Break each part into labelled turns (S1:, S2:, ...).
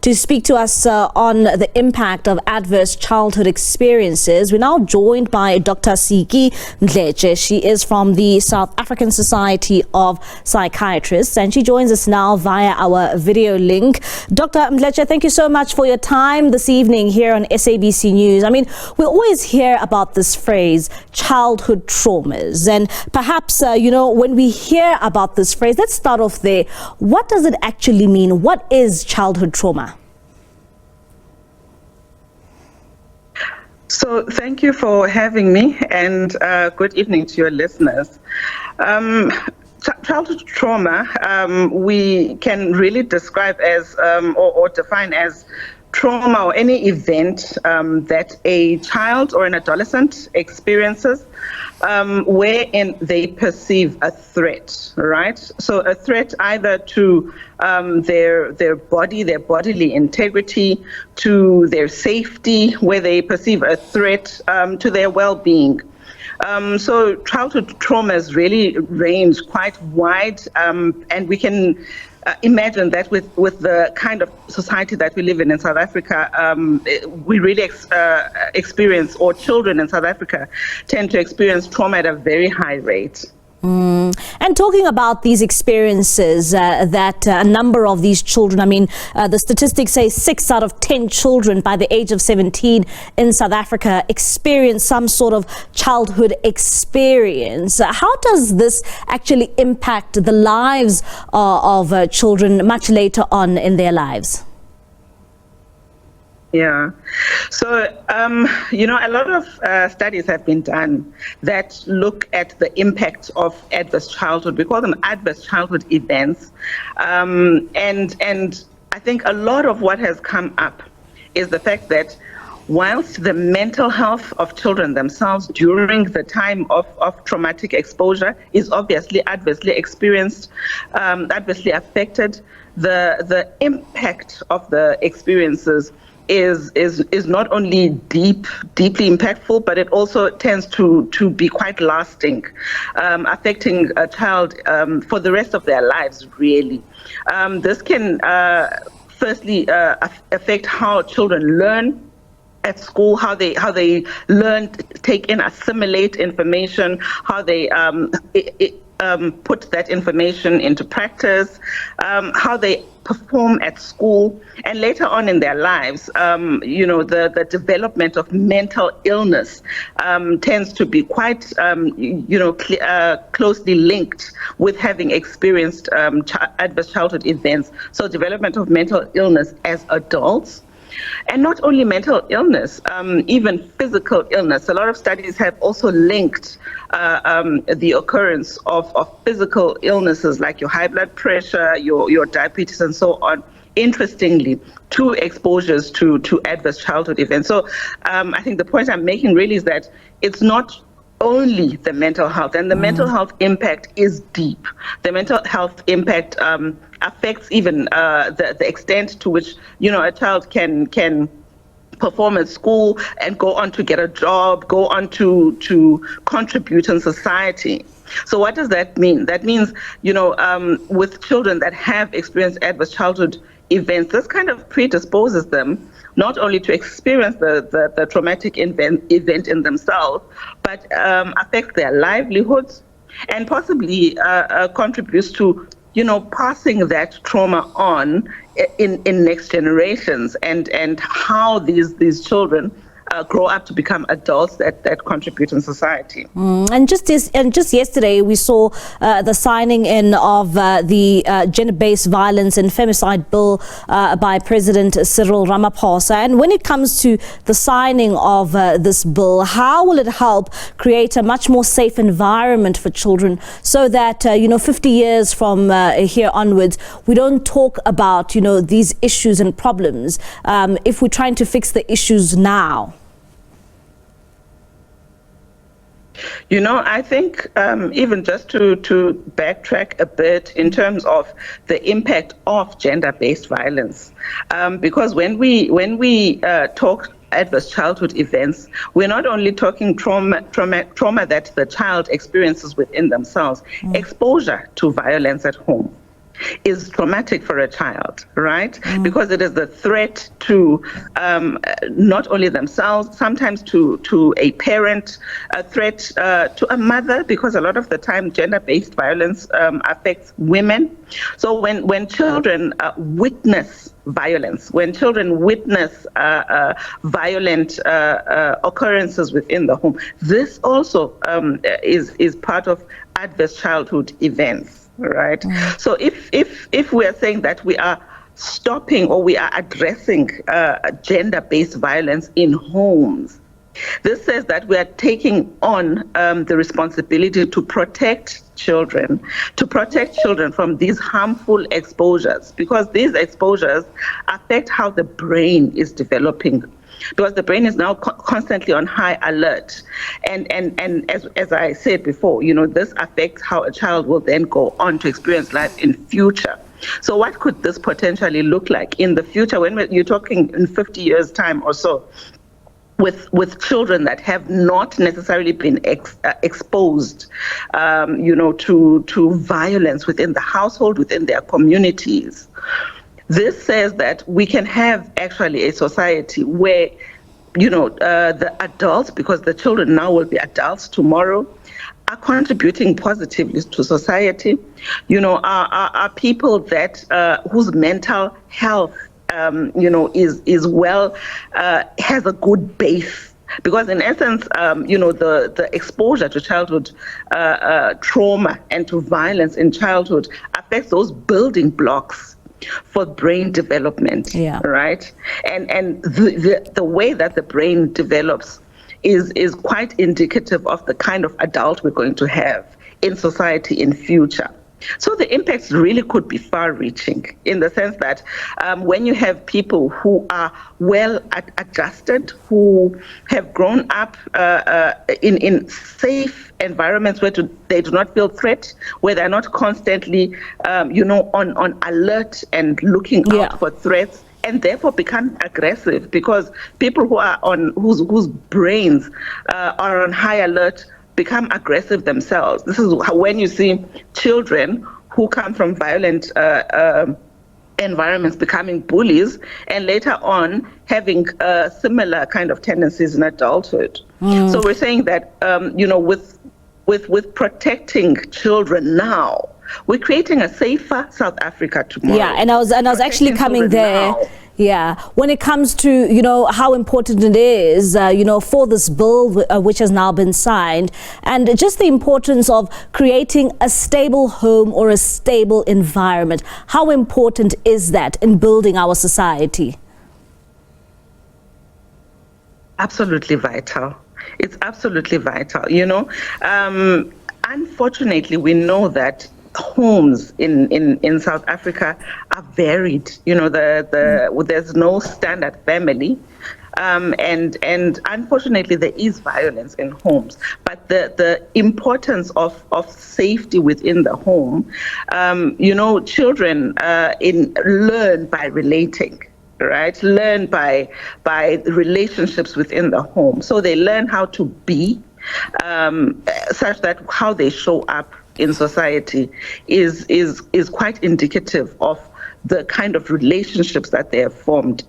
S1: to speak to us on the impact of adverse childhood experiences. We're now joined by Dr Siki Mdletye. She is from the South African Society of Psychiatrists, and she joins us now via our video link. Dr Mdletye, thank you so much for your time this evening here on SABC News. I mean, we always hear about this phrase, childhood traumas, and perhaps, when we hear about this phrase, let's start off there. What does it actually mean? What is childhood trauma?
S2: So thank you for having me, and good evening to your listeners. Childhood trauma, we can really describe as or define as trauma or any event that a child or an adolescent experiences wherein they perceive a threat, right? So a threat either to their body, their bodily integrity, to their safety, where they perceive a threat to their well-being. So childhood traumas really range quite wide, and we can imagine that with the kind of society that we live in South Africa, we really experience, or children in South Africa tend to experience trauma at a very high rate.
S1: And talking about these experiences that a number of these children, I mean, the statistics say 6 out of 10 children by the age of 17 in South Africa experience some sort of childhood experience. How does this actually impact the lives of children much later on in their lives?
S2: Yeah. So, a lot of studies have been done that look at the impact of adverse childhood. We call them adverse childhood events. And I think a lot of what has come up is the fact that whilst the mental health of children themselves during the time of traumatic exposure is obviously adversely experienced, adversely affected, the impact of the experiences is not only deeply impactful, but it also tends to be quite lasting, affecting a child for the rest of their lives, really. This can firstly affect how children learn at school, how they learn, take in, assimilate information, how they put that information into practice, how they perform at school, and later on in their lives, the development of mental illness tends to be quite, closely linked with having experienced adverse childhood events. So development of mental illness as adults. And not only mental illness, even physical illness. A lot of studies have also linked the occurrence of physical illnesses like your high blood pressure, your diabetes, and so on, interestingly, to exposures to adverse childhood events. So I think the point I'm making really is that it's not only the mental health, and the mental health impact is deep. The mental health impact affects even the extent to which a child can perform at school and go on to get a job, go on to contribute in society. So what does that mean? That means, with children that have experienced adverse childhood events, this kind of predisposes them not only to experience the traumatic event in themselves, but affect their livelihoods, and possibly contributes to passing that trauma on in next generations, and how these children grow up to become adults that contribute in society.
S1: And just yesterday, we saw the signing in of the gender-based violence and femicide bill by President Cyril Ramaphosa. And when it comes to the signing of this bill, how will it help create a much more safe environment for children, so that 50 years from here onwards, we don't talk about these issues and problems if we're trying to fix the issues now?
S2: I think even just to backtrack a bit in terms of the impact of gender-based violence, because when we talk adverse childhood events, we're not only talking trauma that the child experiences within themselves, exposure to violence at home, is traumatic for a child, right? Because it is the threat to not only themselves, sometimes to a parent, a threat to a mother, because a lot of the time gender-based violence affects women. So when children witness violence, when children witness violent occurrences within the home, this also is part of adverse childhood events. Right. So if we are saying that we are stopping or we are addressing gender-based violence in homes, this says that we are taking on the responsibility to protect children from these harmful exposures, because these exposures affect how the brain is developing. Because the brain is now constantly on high alert, and as I said before, this affects how a child will then go on to experience life in future. So what could this potentially look like in the future when you're talking in 50 years' time or so, with children that have not necessarily been exposed, to violence within the household, within their communities? This says that we can have actually a society where, the adults, because the children now will be adults tomorrow, are contributing positively to society, are people that whose mental health, is well, has a good base. Because in essence, the exposure to childhood trauma and to violence in childhood affects those building blocks for brain development, right? And the way that the brain develops is quite indicative of the kind of adult we're going to have in society in future. So the impacts really could be far-reaching, in the sense that when you have people who are well adjusted, who have grown up in safe environments where they do not feel threat, where they're not constantly, on alert and looking out for threats, and therefore become aggressive, because people who are whose brains are on high alert become aggressive themselves. This is when you see children who come from violent environments becoming bullies, and later on having similar kind of tendencies in adulthood. So we're saying that with protecting children now, we're creating a safer South Africa tomorrow.
S1: Yeah, and I was actually coming there. Now. Yeah, when it comes to, how important it is, for this bill which has now been signed, and just the importance of creating a stable home or a stable environment. How important is that in building our society? Absolutely vital. It's absolutely vital. Unfortunately, we know that homes in South Africa are varied. There's no standard family, and unfortunately there is violence in homes. But the importance of safety within the home, children learn by relating. Right, learn by relationships within the home. So they learn how to be, such that how they show up in society is quite indicative of the kind of relationships that they have formed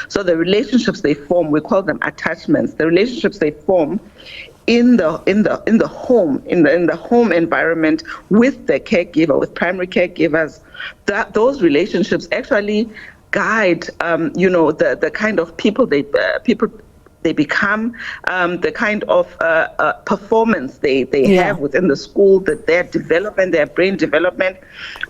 S1: so the relationships they form, we call them attachments. The relationships they form in the home environment with the caregiver, with primary caregivers, those relationships actually guide the kind of people they become, the kind of performance they have within the school, their development, their brain development.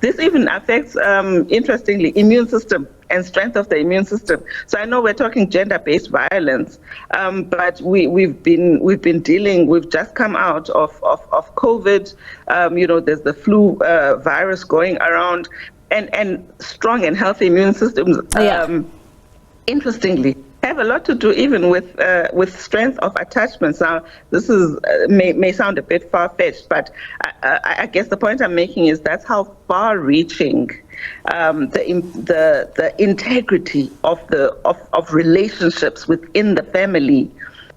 S1: This even affects, interestingly, immune system and strength of the immune system. So I know we're talking gender-based violence, but we've just come out of COVID. There's the flu virus going around, and strong and healthy immune systems, interestingly, have a lot to do even with strength of attachments. Now, this is may sound a bit far-fetched, but I guess the point I'm making is that's how far-reaching the integrity of relationships within the family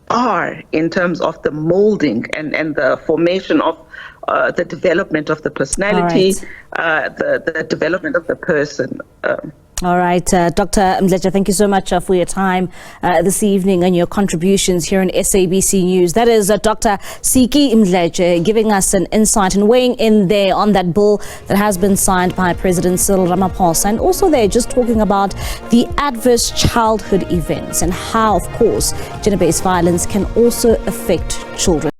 S1: are in terms of the molding and the formation of
S2: the development of the personality, the development of the person.
S1: All right, Dr. Mdletye, thank you so much for your time this evening and your contributions here on SABC News. That is Dr. Siki Mdletye giving us an insight and weighing in there on that bill that has been signed by President Cyril Ramaphosa, and also there just talking about the adverse childhood events and how, of course, gender-based violence can also affect children.